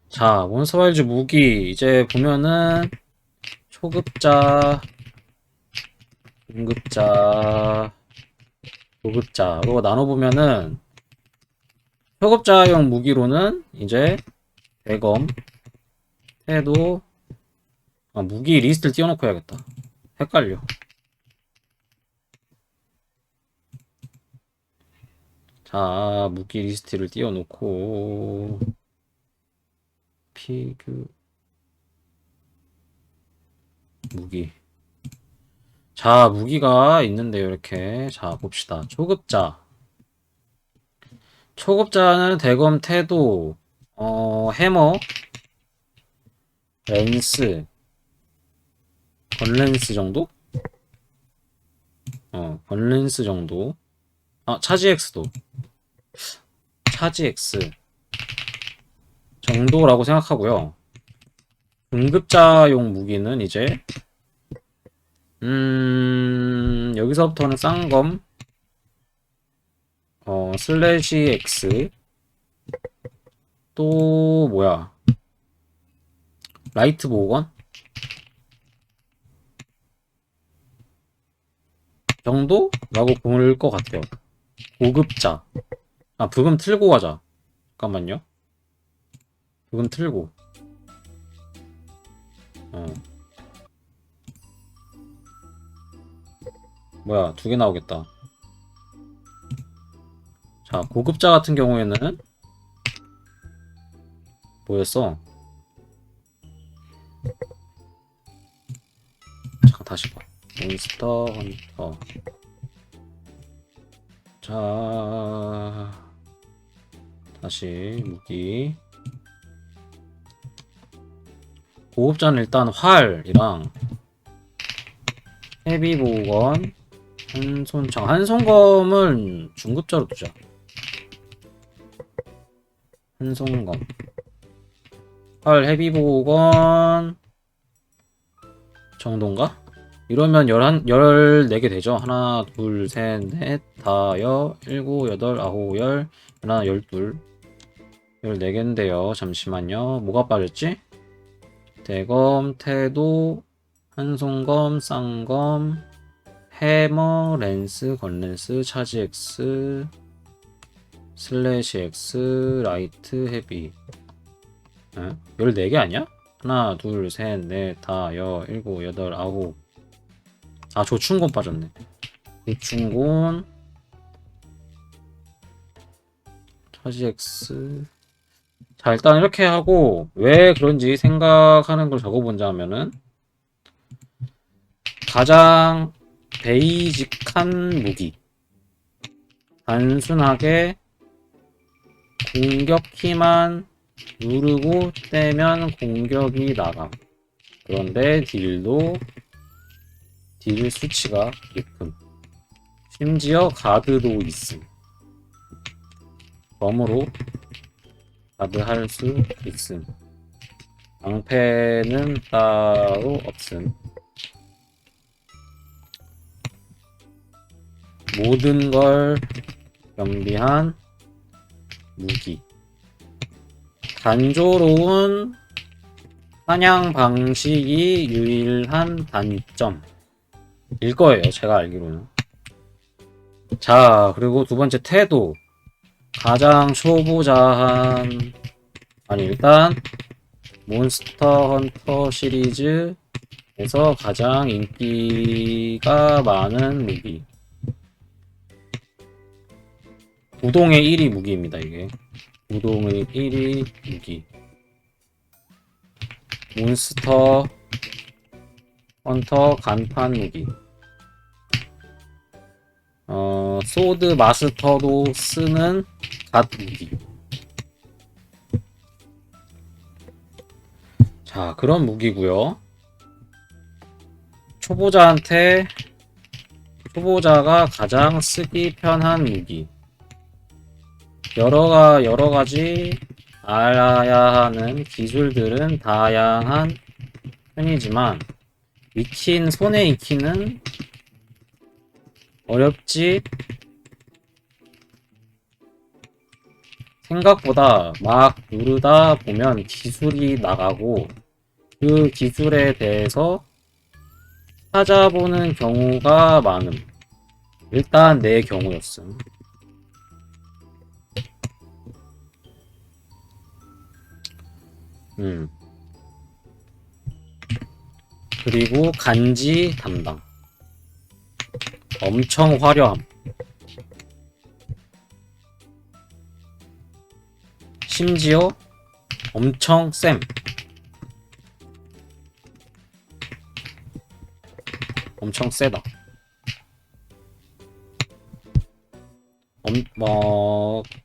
자, 몬스터와일즈 무기 이제 보면은 초급자, 중급자, 고급자로 나눠보면은 초급자용 무기로는 이제 대검, 태도, 무기 리스트를 띄워놓고 해야겠다. 헷갈려. 자, 무기 리스트를 띄워놓고 피규 무기. 자, 무기가 있는데요, 이렇게. 자, 봅시다. 초급자. 초급자는 대검, 태도, 해머, 렌스, 건렌스 정도? 건렌스 정도. 차지 X도. 차지 X 정도라고 생각하고요. 중급자용 무기는 이제, 여기서부터는 쌍검, 슬래시 X, 또, 뭐야, 라이트 보건? 정도라고 볼 것 같아요. 고급자. 부금 틀고 가자. 잠깐만요. 부금 틀고. 어. 뭐야, 두 개 나오겠다. 자, 고급자 같은 경우에는 뭐였어? 잠깐 다시 봐. 몬스터 헌터. 자, 다시 무기. 고급자는 일단 활이랑 헤비보건, 한손창. 한손검은 중급자로 두자. 한손검. 활, 헤비보건 정도인가? 이러면 14개 되죠? 하나, 둘, 셋, 넷, 다, 일곱, 여덟, 아홉, 열, 하나, 12, 14개인데요. 잠시만요. 뭐가 빠졌지? 대검, 태도, 한손검, 쌍검, 해머, 렌스, 건렌스, 차지 X, 슬래시 X, 라이트, 헤비. 14개 아니야? 하나, 둘, 셋, 넷, 다, 일곱, 여덟, 아홉. 조충곤 빠졌네. 조충곤, 차지 X. 자, 일단 이렇게 하고, 왜 그런지 생각하는 걸 적어본다면은, 가장 베이직한 무기. 단순하게 공격 키만 누르고 떼면 공격이 나감. 그런데 딜 수치가 높음. 심지어 가드도 있음. 검으로 가드 할 수 있음. 방패는 따로 없음. 모든 걸 겸비한 무기. 단조로운 사냥 방식이 유일한 단점. 일 거예요, 제가 알기로는. 자, 그리고 두 번째 태도. 가장 초보자한, 일단, 몬스터 헌터 시리즈에서 가장 인기가 많은 무기. 우동의 1위 무기입니다, 이게. 우동의 1위 무기. 몬스터 헌터 간판 무기. 소드 마스터도 쓰는 갓 무기. 자, 그런 무기고요. 초보자가 가장 쓰기 편한 무기. 여러 가지 알아야 하는 기술들은 다양한 편이지만, 손에 익히는 어렵지 생각보다 막 누르다 보면 기술이 나가고 그 기술에 대해서 찾아보는 경우가 많음. 일단 내 경우였음. 그리고 간지 담당. 엄청 화려함. 심지어 엄청 쌤. 엄청 세다.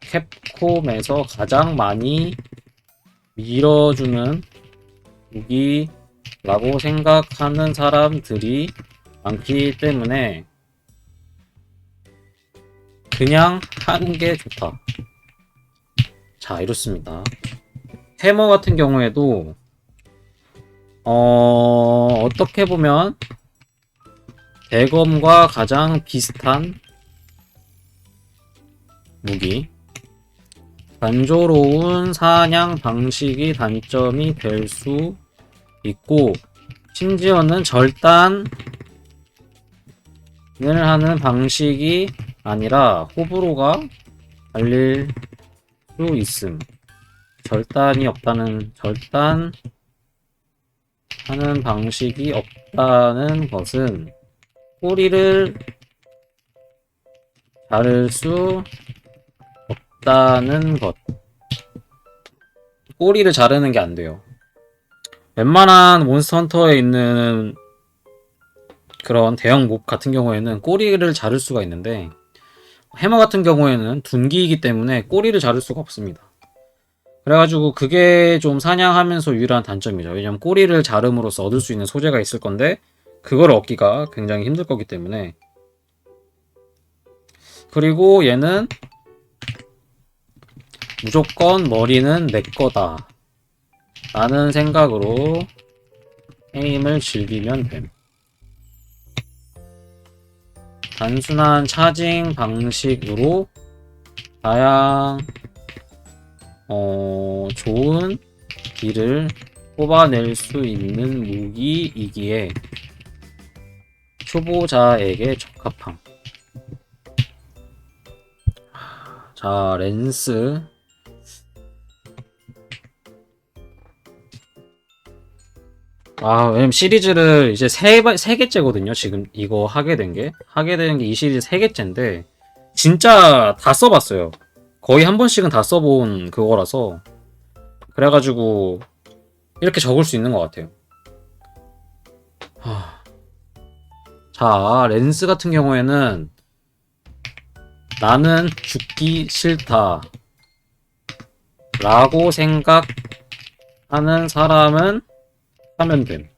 캡콤에서 가장 많이 밀어주는 무기라고 생각하는 사람들이 많기 때문에 그냥 하는 게 좋다. 자, 이렇습니다. 해머 같은 경우에도 어떻게 보면 대검과 가장 비슷한 무기. 단조로운 사냥 방식이 단점이 될 수 있고, 심지어는 절단을 하는 방식이 아니라 호불호가 갈릴 수 있음. 절단 하는 방식이 없다는 것은 꼬리를 자를 수 없다는 것. 꼬리를 자르는 게 안 돼요. 웬만한 몬스터 헌터에 있는 그런 대형 몹 같은 경우에는 꼬리를 자를 수가 있는데, 해머 같은 경우에는 둔기이기 때문에 꼬리를 자를 수가 없습니다. 그래가지고 그게 좀 사냥하면서 유일한 단점이죠. 왜냐면 꼬리를 자름으로써 얻을 수 있는 소재가 있을 건데 그걸 얻기가 굉장히 힘들 거기 때문에. 그리고 얘는 무조건 머리는 내 거다 라는 생각으로 게임을 즐기면 됨. 단순한 차징 방식으로 좋은 딜을 뽑아낼 수 있는 무기이기에 초보자에게 적합함. 자, 렌스. 왜냐면 시리즈를 이제 세 개째거든요. 지금 이거 하게 된 게 이 시리즈 세 개째인데, 진짜 다 써봤어요. 거의 한 번씩은 다 써본 그거라서, 그래가지고 이렇게 적을 수 있는 것 같아요. 자, 렌스 같은 경우에는 나는 죽기 싫다 라고 생각하는 사람은 하면 됨.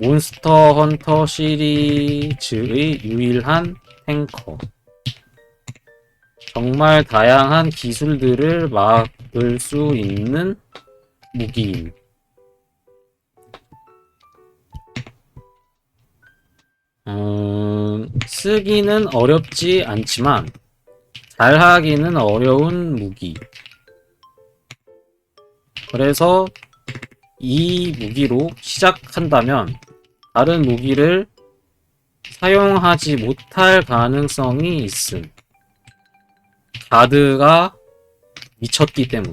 몬스터 헌터 시리즈의 유일한 탱커. 정말 다양한 기술들을 막을 수 있는 무기임. 쓰기는 어렵지 않지만 잘하기는 어려운 무기. 그래서 이 무기로 시작한다면 다른 무기를 사용하지 못할 가능성이 있음. 가드가 미쳤기 때문.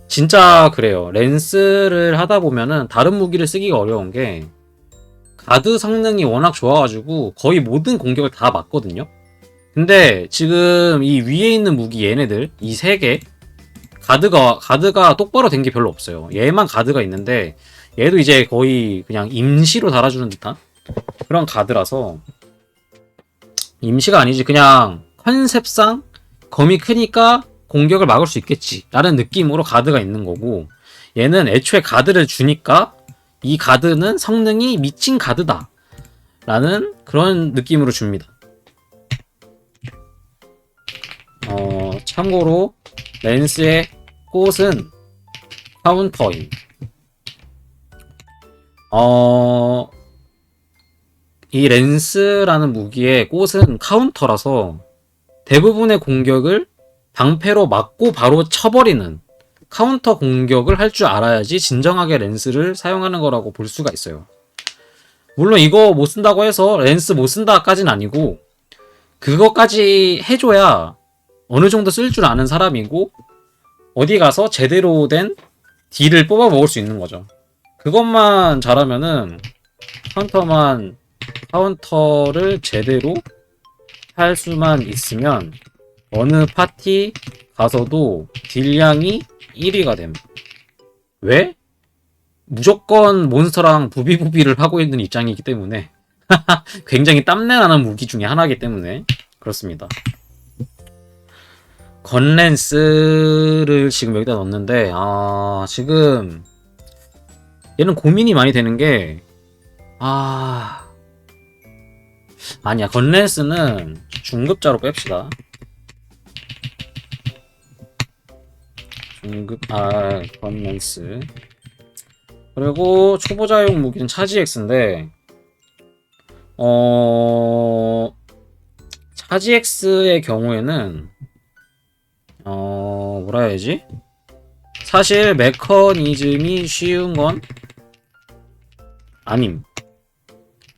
진짜 그래요. 렌스를 하다 보면은 다른 무기를 쓰기가 어려운 게, 가드 성능이 워낙 좋아가지고 거의 모든 공격을 다 맞거든요. 근데 지금 이 위에 있는 무기 얘네들 이 세 개 가드가 똑바로 된 게 별로 없어요. 얘만 가드가 있는데 얘도 이제 거의 그냥 임시로 달아주는 듯한 그런 가드라서, 임시가 아니지 그냥 컨셉상 검이 크니까 공격을 막을 수 있겠지 라는 느낌으로 가드가 있는 거고, 얘는 애초에 가드를 주니까 이 가드는 성능이 미친 가드다 라는 그런 느낌으로 줍니다. 참고로 렌스의 꽃은 카운터임. 이 렌스라는 무기의 꽃은 카운터라서 대부분의 공격을 방패로 맞고 바로 쳐버리는 카운터 공격을 할 줄 알아야지 진정하게 랜스를 사용하는 거라고 볼 수가 있어요. 물론 이거 못 쓴다고 해서 랜스 못 쓴다까진 아니고, 그거까지 해줘야 어느 정도 쓸 줄 아는 사람이고 어디 가서 제대로 된 딜을 뽑아 먹을 수 있는 거죠. 그것만 잘하면은 카운터를 제대로 할 수만 있으면 어느 파티 가서도 딜량이 1위가 됨. 왜? 무조건 몬스터랑 부비부비를 하고 있는 입장이기 때문에 굉장히 땀내나는 무기 중에 하나이기 때문에 그렇습니다. 건랜스를 지금 여기다 넣었는데, 지금 얘는 고민이 많이 되는 게, 아니야, 건랜스는 중급자로 뺍시다. 건랜스. 그리고 초보자용 무기는 차지엑스인데, 차지엑스의 경우에는 뭐라 해야지? 사실 메커니즘이 쉬운 건 아님.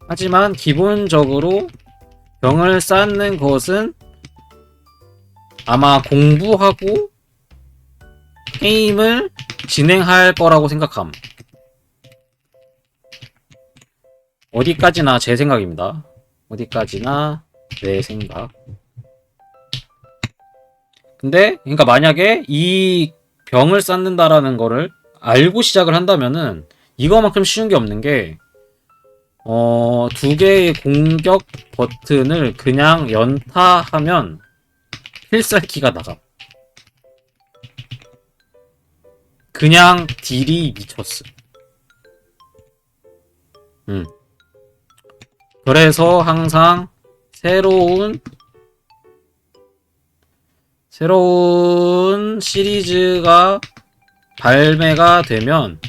하지만 기본적으로 병을 쌓는 것은 아마 공부하고 게임을 진행할 거라고 생각함. 어디까지나 제 생각입니다. 어디까지나 내 생각. 근데 그러니까 만약에 이 병을 쌓는다라는 거를 알고 시작을 한다면은 이거만큼 쉬운 게 없는 게, 두 개의 공격 버튼을 그냥 연타하면 필살기가 나가. 그냥 딜이 미쳤어. 그래서 항상 새로운 시리즈가 발매가 되면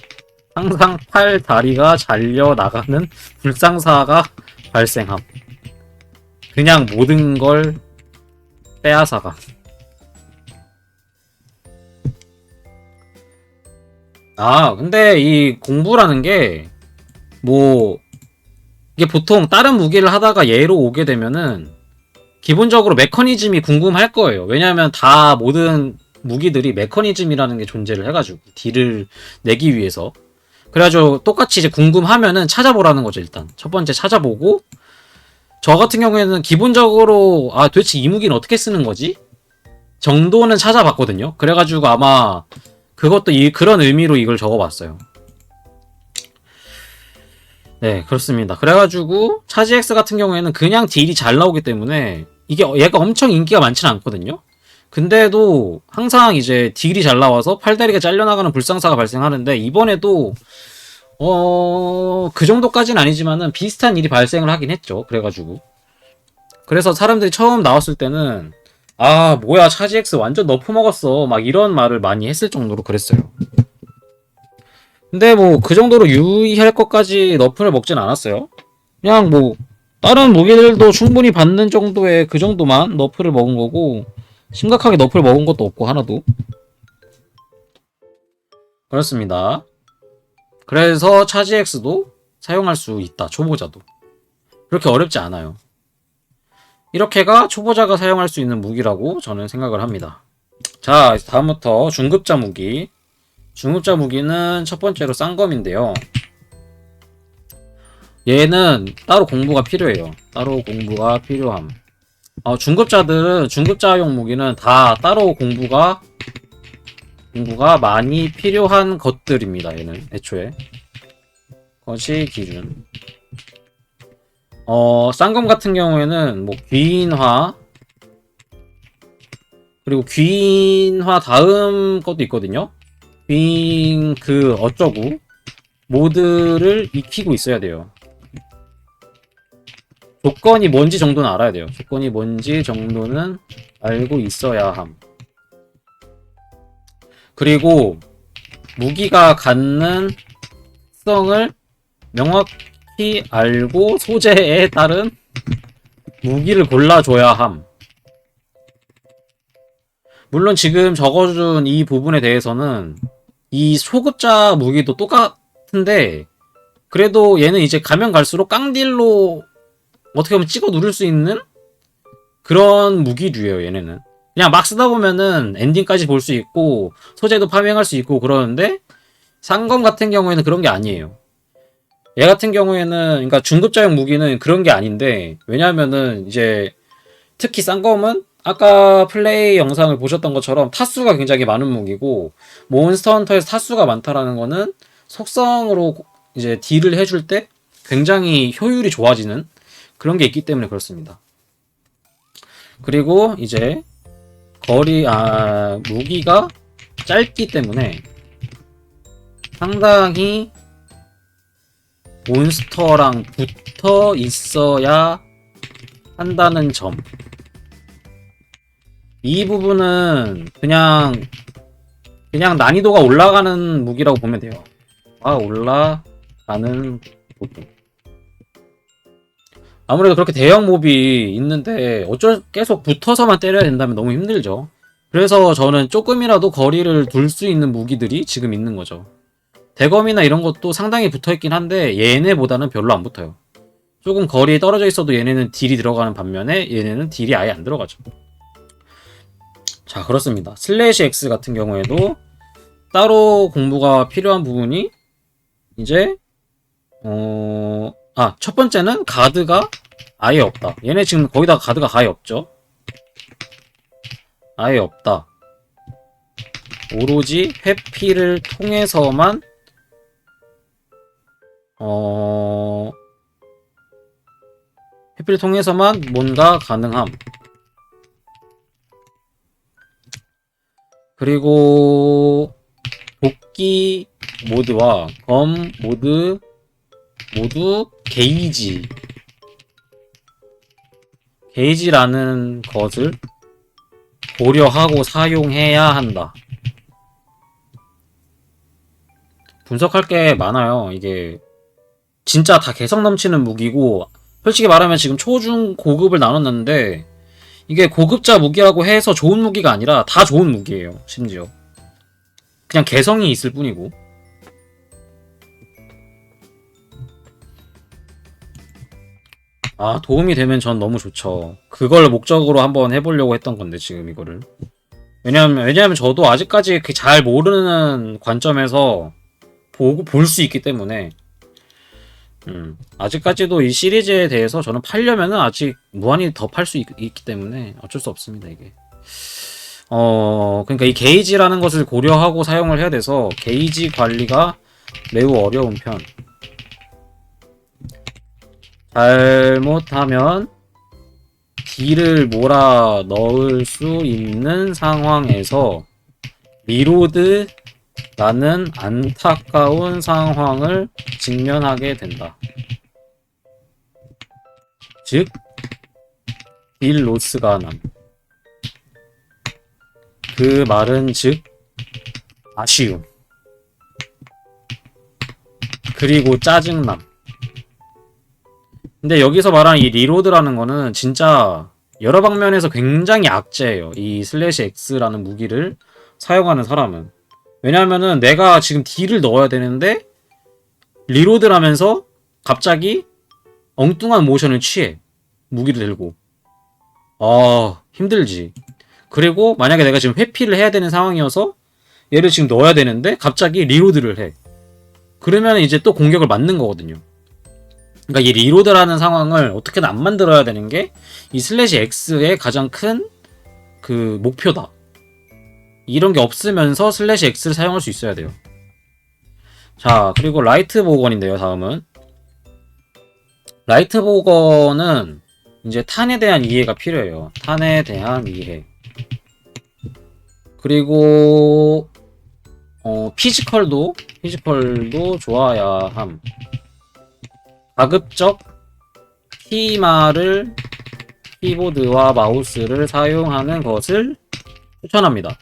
항상 팔 다리가 잘려 나가는 불상사가 발생함. 그냥 모든 걸 빼앗아가. 근데 이 공부라는 게 이게 보통 다른 무기를 하다가 얘로 오게 되면은 기본적으로 메커니즘이 궁금할 거예요. 왜냐하면 다 모든 무기들이 메커니즘이라는 게 존재를 해가지고 딜을 내기 위해서. 그래가지고 똑같이 이제 궁금하면은 찾아보라는 거죠. 일단 첫 번째 찾아보고, 저 같은 경우에는 기본적으로 도대체 이 무기는 어떻게 쓰는 거지? 정도는 찾아봤거든요. 그래가지고 아마 그것도 그런 의미로 이걸 적어봤어요. 네, 그렇습니다. 그래가지고 차지엑스 같은 경우에는 그냥 딜이 잘 나오기 때문에 이게 얘가 엄청 인기가 많지는 않거든요. 근데도 항상 이제 딜이 잘 나와서 팔다리가 잘려나가는 불상사가 발생하는데, 이번에도 그 정도까지는 아니지만은 비슷한 일이 발생을 하긴 했죠. 그래서 사람들이 처음 나왔을 때는 뭐야, 차지엑스 완전 너프 먹었어, 막 이런 말을 많이 했을 정도로 그랬어요. 근데 그 정도로 유의할 것까지 너프를 먹진 않았어요. 그냥 다른 무기들도 충분히 받는 정도의 그 정도만 너프를 먹은 거고, 심각하게 너프를 먹은 것도 없고 하나도. 그렇습니다. 그래서 차지엑스도 사용할 수 있다. 초보자도. 그렇게 어렵지 않아요. 이렇게가 초보자가 사용할 수 있는 무기라고 저는 생각을 합니다. 자, 다음부터 중급자 무기. 중급자 무기는 첫 번째로 쌍검인데요. 얘는 따로 공부가 필요해요. 따로 공부가 필요함. 중급자용 무기는 다 따로 공부가 많이 필요한 것들입니다. 얘는 애초에 것이 기준. 쌍검 같은 경우에는 귀인화, 그리고 귀인화 다음 것도 있거든요. 귀인 어쩌고 모드를 익히고 있어야 돼요. 조건이 뭔지 정도는 알아야 돼요. 조건이 뭔지 정도는 알고 있어야 함. 그리고 무기가 갖는 특성을 명확히 알고 소재에 따른 무기를 골라줘야 함. 물론 지금 적어준 이 부분에 대해서는 이 소급자 무기도 똑같은데 그래도 얘는 이제 가면 갈수록 깡딜로 어떻게 보면 찍어 누를 수 있는 그런 무기류예요. 얘네는 그냥 막 쓰다 보면은 엔딩까지 볼 수 있고 소재도 파밍할 수 있고 그러는데 상검 같은 경우에는 그런 게 아니에요. 얘 같은 경우에는 그러니까 중급자용 무기는 그런 게 아닌데 왜냐하면은 이제 특히 쌍검은 아까 플레이 영상을 보셨던 것처럼 타수가 굉장히 많은 무기고 몬스터 헌터에서 타수가 많다라는 거는 속성으로 이제 딜을 해줄 때 굉장히 효율이 좋아지는 그런 게 있기 때문에 그렇습니다. 그리고 이제 무기가 짧기 때문에 상당히 몬스터랑 붙어 있어야 한다는 점. 이 부분은 그냥 난이도가 올라가는 무기라고 보면 돼요. 올라가는 부분. 아무래도 그렇게 대형 몹이 있는데 계속 붙어서만 때려야 된다면 너무 힘들죠. 그래서 저는 조금이라도 거리를 둘 수 있는 무기들이 지금 있는 거죠. 대검이나 이런 것도 상당히 붙어있긴 한데 얘네보다는 별로 안 붙어요. 조금 거리에 떨어져 있어도 얘네는 딜이 들어가는 반면에 얘네는 딜이 아예 안 들어가죠. 자, 그렇습니다. 슬래시 X 같은 경우에도 따로 공부가 필요한 부분이 이제 첫 번째는 가드가 아예 없다. 얘네 지금 거기다가 가드가 아예 없죠. 아예 없다. 오로지 회피를 통해서만 회피를 통해서만 뭔가 가능함. 그리고 도끼 모드와 검 모드 모두 게이지라는 것을 고려하고 사용해야 한다. 분석할 게 많아요. 이게 진짜 다 개성 넘치는 무기고 솔직히 말하면 지금 초중 고급을 나눴는데 이게 고급자 무기라고 해서 좋은 무기가 아니라 다 좋은 무기예요. 심지어 그냥 개성이 있을 뿐이고. 도움이 되면 전 너무 좋죠. 그걸 목적으로 한번 해보려고 했던 건데 지금 이거를 왜냐면 저도 아직까지 잘 모르는 관점에서 볼 수 있기 때문에 아직까지도 이 시리즈에 대해서 저는 팔려면은 아직 무한히 더 팔 수 있기 때문에 어쩔 수 없습니다. 이게 그러니까 이 게이지라는 것을 고려하고 사용을 해야 돼서 게이지 관리가 매우 어려운 편. 잘못하면 딜을 몰아 넣을 수 있는 상황에서 리로드라는 안타까운 상황을 직면하게 된다. 즉, 딜 로스가 남. 그 말은 즉, 아쉬움. 그리고 짜증남. 근데 여기서 말하는 이 리로드라는 거는 진짜 여러 방면에서 굉장히 악재예요. 이 슬래시 X라는 무기를 사용하는 사람은. 왜냐하면은 내가 지금 딜을 넣어야 되는데 리로드라면서 갑자기 엉뚱한 모션을 취해. 무기를 들고. 힘들지. 그리고 만약에 내가 지금 회피를 해야 되는 상황이어서 얘를 지금 넣어야 되는데 갑자기 리로드를 해. 그러면 이제 또 공격을 맞는 거거든요. 그러니까 이 리로드라는 상황을 어떻게든 안 만들어야 되는 게 이 슬래시 X의 가장 큰 그 목표다. 이런 게 없으면서 슬래시 X를 사용할 수 있어야 돼요. 자, 그리고 라이트 보건인데요, 다음은. 라이트 보건은 이제 탄에 대한 이해가 필요해요. 탄에 대한 이해. 그리고 피지컬도 좋아야 함. 가급적 키보드와 마우스를 사용하는 것을 추천합니다.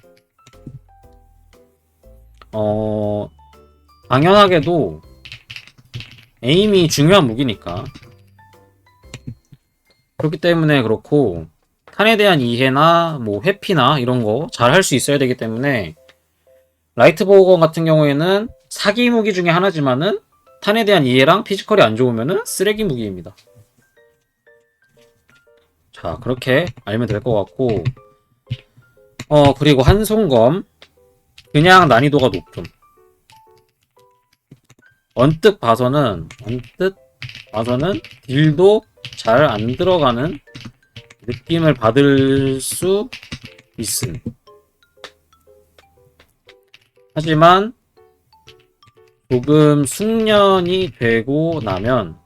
당연하게도 에임이 중요한 무기니까 그렇기 때문에 그렇고 탄에 대한 이해나 뭐 회피나 이런 거 잘 할 수 있어야 되기 때문에 라이트 보우건 같은 경우에는 사기 무기 중에 하나지만은 탄에 대한 이해랑 피지컬이 안 좋으면은 쓰레기 무기입니다. 자, 그렇게 알면 될 것 같고, 그리고 한손검. 그냥 난이도가 높음. 언뜻 봐서는 딜도 잘 안 들어가는 느낌을 받을 수 있음. 하지만 조금 숙련이 되고 나면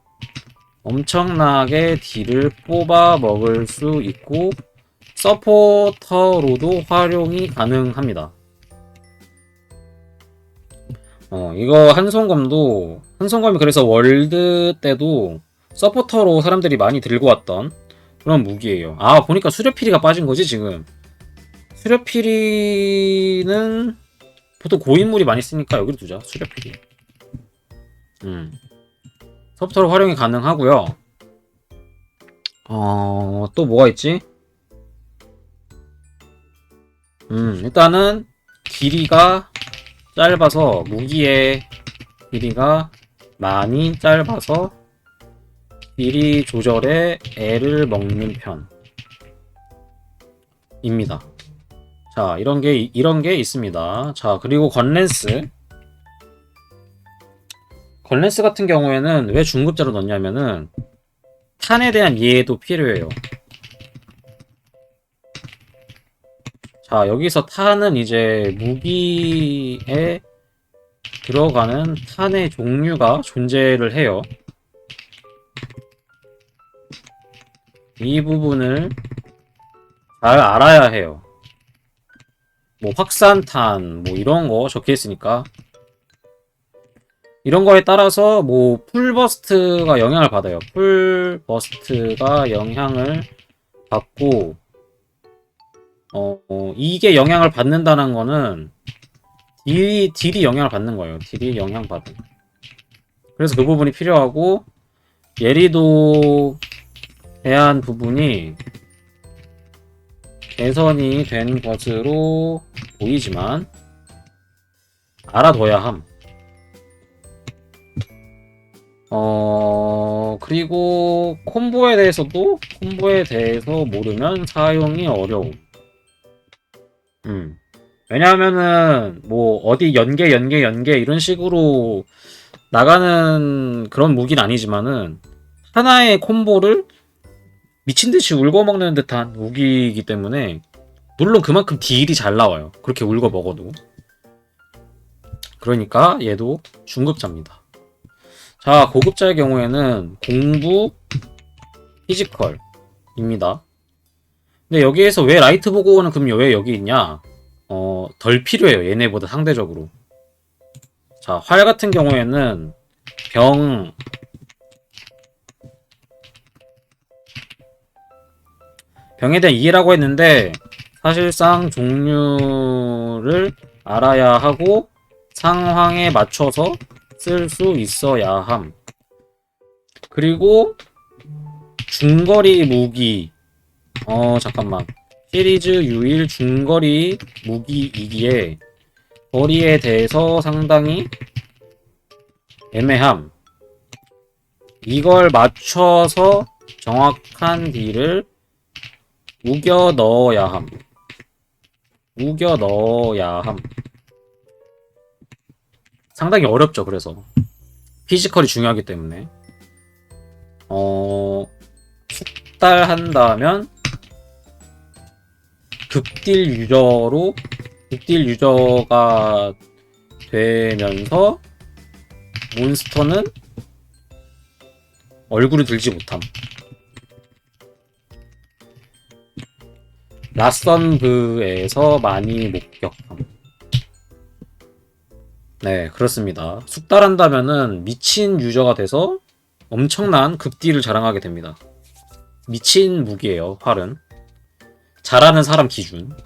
엄청나게 딜을 뽑아 먹을 수 있고 서포터로도 활용이 가능합니다. 이거 한손검이 그래서 월드 때도 서포터로 사람들이 많이 들고 왔던 그런 무기예요. 아, 보니까 수렵피리가 빠진 거지, 지금. 수렵피리는 보통 고인물이 많이 쓰니까 여기로 두자, 수렵피리. 서포터로 활용이 가능하고요. 또 뭐가 있지? 일단은 길이가 짧아서 무기의 길이가 많이 짧아서 길이 조절에 애를 먹는 편입니다. 자, 이런 게 있습니다. 자, 그리고 건랜스 같은 경우에는 왜 중급자로 넣냐면은 탄에 대한 이해도 필요해요. 자, 여기서 탄은 이제 무기에 들어가는 탄의 종류가 존재를 해요. 이 부분을 잘 알아야 해요. 뭐 확산탄 뭐 이런 거 적혀 있으니까 이런 거에 따라서 뭐 풀버스트가 영향을 받아요. 풀버스트가 영향을 받고 이게 영향을 받는다는 거는 딜이 영향을 받는 거예요. 딜이 영향받은. 그래서 그 부분이 필요하고 예리도 대한 부분이 개선이 된 것으로 보이지만 알아둬야 함. 그리고 콤보에 대해서 모르면 사용이 어려움. 왜냐하면은 뭐 어디 연계 이런 식으로 나가는 그런 무기는 아니지만은 하나의 콤보를 미친듯이 울고먹는 듯한 무기이기 때문에 물론 그만큼 딜이 잘 나와요. 그렇게 울고먹어도. 그러니까 얘도 중급자입니다. 자, 고급자의 경우에는 공부 피지컬입니다. 근데 여기에서 왜 라이트 보고는 그럼 왜 여기 있냐? 덜 필요해요. 얘네보다 상대적으로. 자, 활 같은 경우에는 병에 대한 이해라고 했는데 사실상 종류를 알아야 하고 상황에 맞춰서 쓸 수 있어야 함. 그리고 중거리 무기 잠깐만. 시리즈 유일 중거리 무기이기에 거리에 대해서 상당히 애매함. 이걸 맞춰서 정확한 딜을 우겨 넣어야 함. 상당히 어렵죠, 그래서. 피지컬이 중요하기 때문에. 숙달한다면 극딜 유저가 되면서 몬스터는 얼굴이 들지 못함. 라선브에서 많이 목격함. 네, 그렇습니다. 숙달한다면은 미친 유저가 돼서 엄청난 극딜을 자랑하게 됩니다. 미친 무기예요, 활은. 잘하는 사람 기준.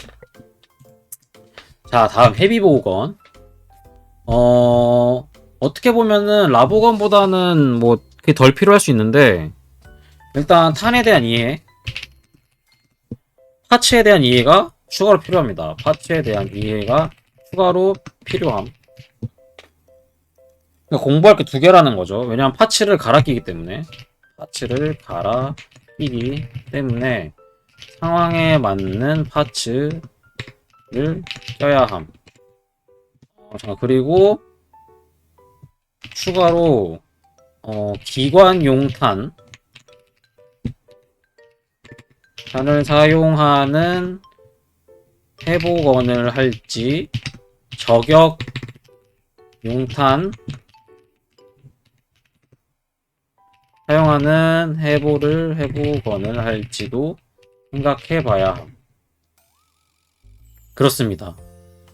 자, 다음 헤비보건. 어떻게 보면은 라보건보다는 뭐 그게 덜 필요할 수 있는데 일단 탄에 대한 이해. 파츠에 대한 이해가 추가로 필요합니다. 파츠에 대한 이해가 추가로 필요함. 그러니까 공부할 게 두 개라는 거죠. 왜냐하면 파츠를 갈아 끼기 때문에. 파츠를 갈아 끼기 때문에 상황에 맞는 파츠를 껴야 함. 자, 그리고 추가로 기관용 탄을 사용하는 회복원을 할지 저격 용탄 사용하는 회복원을 할지도 생각해봐야 함. 그렇습니다.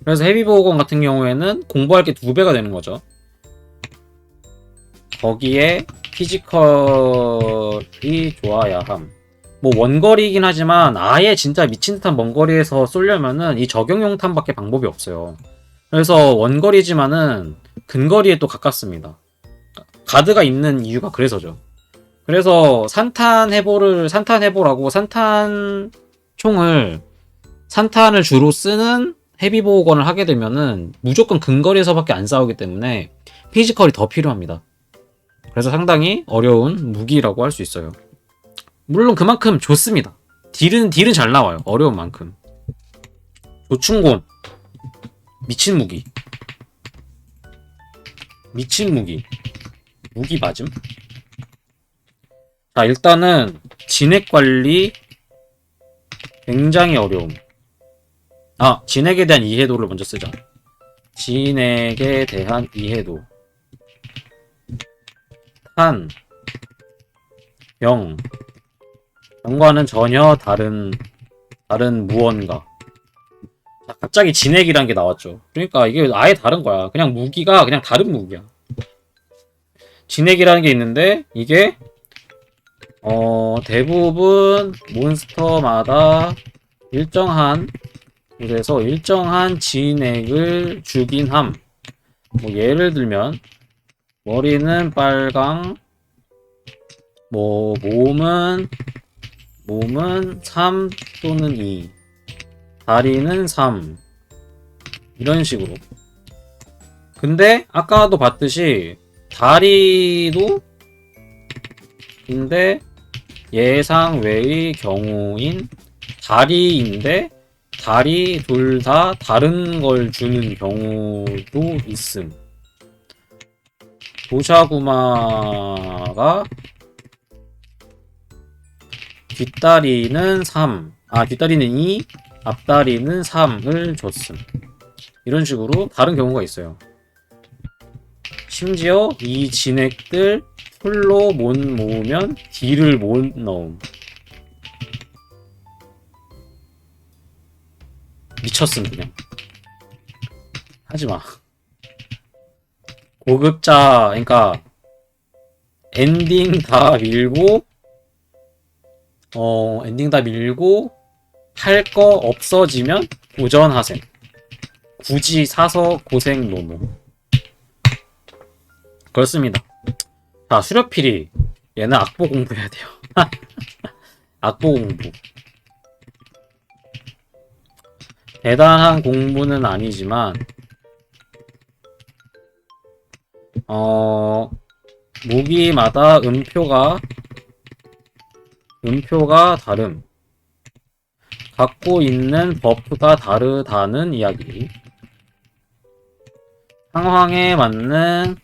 그래서 헤비보호건 같은 경우에는 공부할 게 2배가 되는 거죠. 거기에 피지컬이 좋아야 함. 뭐 원거리이긴 하지만 아예 진짜 미친 듯한 먼 거리에서 쏘려면은 이 저격용탄밖에 방법이 없어요. 그래서 원거리지만은 근거리에 또 가깝습니다. 가드가 있는 이유가 그래서죠. 그래서 산탄해보라고 산탄을 주로 쓰는 헤비보호건을 하게 되면은 무조건 근거리에서밖에 안 싸우기 때문에 피지컬이 더 필요합니다. 그래서 상당히 어려운 무기라고 할 수 있어요. 물론 그만큼 좋습니다. 딜은 잘 나와요. 어려운 만큼. 조충곤 미친 무기. 무기 맞음? 자, 일단은 진액 관리 굉장히 어려움. 진액에 대한 이해도를 먼저 쓰자. 진액에 대한 이해도. 탄, 병과는 전혀 다른 무언가. 자, 갑자기 진액이란 게 나왔죠. 그러니까 이게 아예 다른 거야. 그냥 무기가 그냥 다른 무기야. 진액이라는 게 있는데 이게 대부분 몬스터마다 일정한 진액을 주긴 함. 뭐 예를 들면 머리는 빨강, 뭐 몸은 3 또는 2, 다리는 3 이런 식으로. 근데 아까도 봤듯이 다리도 근데 예상 외의 경우인 다리인데 다리 둘 다 다른 걸 주는 경우도 있음. 도샤구마가 뒷다리는 3, 뒷다리는 2, 앞다리는 3을 줬음. 이런 식으로 다른 경우가 있어요. 심지어 이 진액들 풀로 못 모으면 딜을 못 넣음. 미쳤음 그냥. 하지마. 고급자, 그러니까 엔딩 다 밀고 할 거 없어지면 도전하셈. 굳이 사서 고생 노노. 그렇습니다. 자, 수렵필이 얘는 악보 공부해야 돼요. 악보 공부. 대단한 공부는 아니지만 무기마다 음표가 다름. 갖고 있는 버프가 다르다는 이야기. 상황에 맞는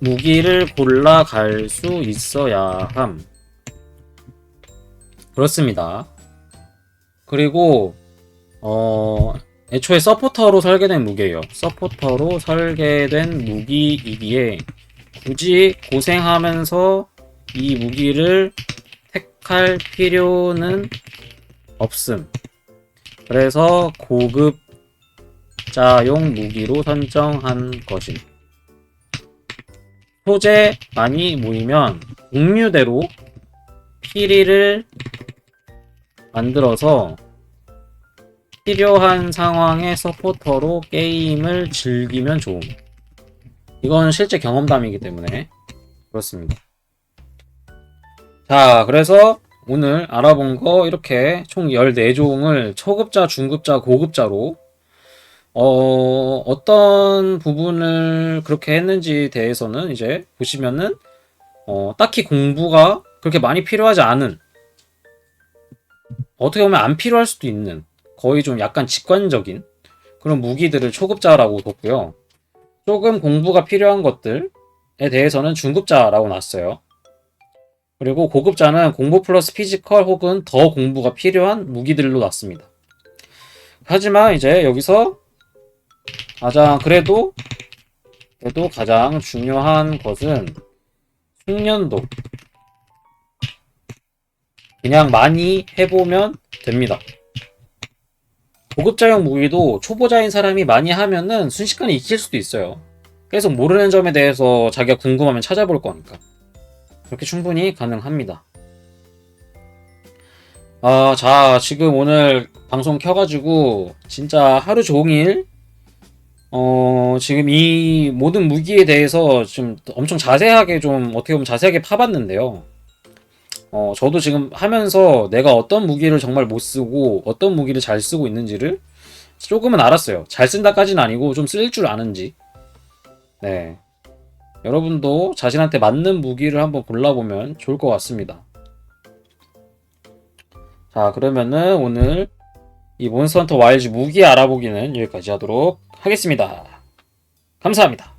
무기를 골라 갈 수 있어야 함. 그렇습니다. 그리고 애초에 서포터로 설계된 무기예요. 서포터로 설계된 무기이기에 굳이 고생하면서 이 무기를 택할 필요는 없음. 그래서 고급자용 무기로 선정한 것임. 소재 많이 모이면 종류대로 피리를 만들어서 필요한 상황의 서포터로 게임을 즐기면 좋음. 이건 실제 경험담이기 때문에 그렇습니다. 자, 그래서 오늘 알아본 거 이렇게 총 14종을 초급자, 중급자, 고급자로 어떤 부분을 그렇게 했는지에 대해서는 이제 보시면은 딱히 공부가 그렇게 많이 필요하지 않은, 어떻게 보면 안 필요할 수도 있는, 거의 좀 약간 직관적인 그런 무기들을 초급자라고 뒀고요. 조금 공부가 필요한 것들에 대해서는 중급자라고 놨어요. 그리고 고급자는 공부 플러스 피지컬 혹은 더 공부가 필요한 무기들로 놨습니다. 하지만 이제 여기서 가장 그래도 가장 중요한 것은 숙련도. 그냥 많이 해보면 됩니다. 고급자용 무기도 초보자인 사람이 많이 하면은 순식간에 익힐 수도 있어요. 계속 모르는 점에 대해서 자기가 궁금하면 찾아볼 거니까. 그렇게 충분히 가능합니다. 자, 지금 오늘 방송 켜가지고 진짜 하루 종일 지금 이 모든 무기에 대해서 좀 엄청 자세하게, 좀 어떻게 보면 자세하게 파봤는데요. 저도 지금 하면서 내가 어떤 무기를 정말 못 쓰고 어떤 무기를 잘 쓰고 있는지를 조금은 알았어요. 잘 쓴다까지는 아니고 좀 쓸 줄 아는지. 네. 여러분도 자신한테 맞는 무기를 한번 골라보면 좋을 것 같습니다. 자, 그러면은 오늘 이 몬스터 헌터 와일즈 무기 알아보기는 여기까지 하도록 하겠습니다. 감사합니다.